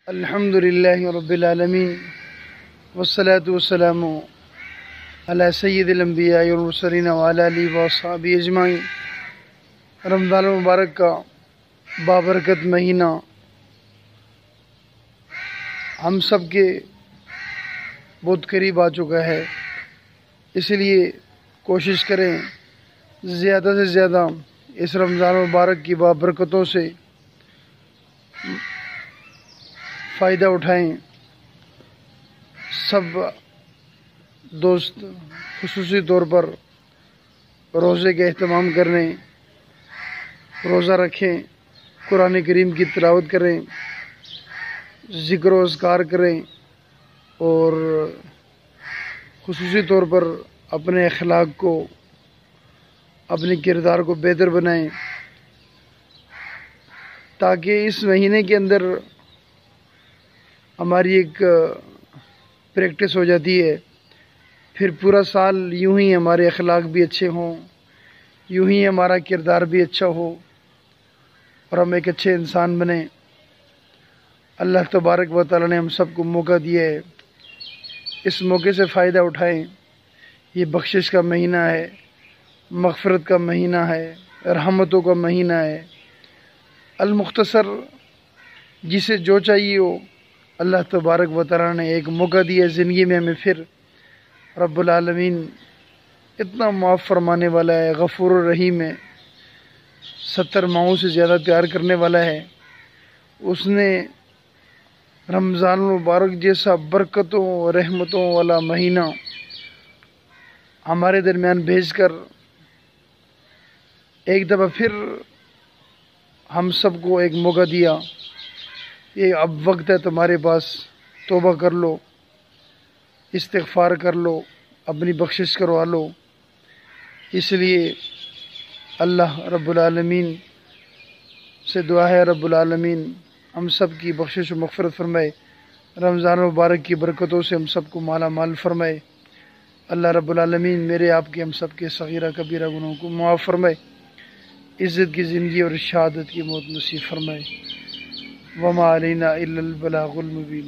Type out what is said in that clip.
الحمد للہ رب العالمین والصلاة والسلام علی سید الانبیاء والمرسلین وعلی آلہ واصحابہ اجمعین۔ رمضان المبارک کا بابرکت مہینہ ہم سب کے بہت قریب آ چکا ہے، اس لیے کوشش کریں زیادہ سے زیادہ اس رمضان المبارک کی بابرکتوں سے فائدہ اٹھائیں۔ سب دوست خصوصی طور پر روزے کا اہتمام کریں، روزہ رکھیں، قرآن کریم کی تلاوت کریں، ذکر و اذکار کریں اور خصوصی طور پر اپنے اخلاق کو، اپنے کردار کو بہتر بنائیں، تاکہ اس مہینے کے اندر ہماری ایک پریکٹس ہو جاتی ہے، پھر پورا سال یوں ہی ہمارے اخلاق بھی اچھے ہوں، یوں ہی ہمارا کردار بھی اچھا ہو اور ہم ایک اچھے انسان بنیں۔ اللہ تبارک و تعالی نے ہم سب کو موقع دیا ہے، اس موقع سے فائدہ اٹھائیں۔ یہ بخشش کا مہینہ ہے، مغفرت کا مہینہ ہے، رحمتوں کا مہینہ ہے۔ المختصر جسے جو چاہیے ہو، اللہ تبارک و تعالی نے ایک موقع دیا زندگی میں ہمیں، پھر رب العالمین اتنا معاف فرمانے والا ہے، غفور الرحیم ہے، 70 ماہوں سے زیادہ پیار کرنے والا ہے۔ اس نے رمضان المبارک جیسا برکتوں و رحمتوں والا مہینہ ہمارے درمیان بھیج کر ایک دفعہ پھر ہم سب کو ایک موقع دیا، یہ اب وقت ہے تمہارے پاس، توبہ کر لو، استغفار کر لو، اپنی بخشش کروا لو۔ اس لیے اللہ رب العالمین سے دعا ہے، رب العالمین ہم سب کی بخشش و مغفرت فرمائے، رمضان مبارک کی برکتوں سے ہم سب کو مالا مال فرمائے۔ اللہ رب العالمین میرے آپ کے، ہم سب کے صغیرہ کبیرہ گناہوں کو معاف فرمائے، عزت کی زندگی اور شہادت کی موت نصیب فرمائے۔ وما علینا الا البلاغ المبین۔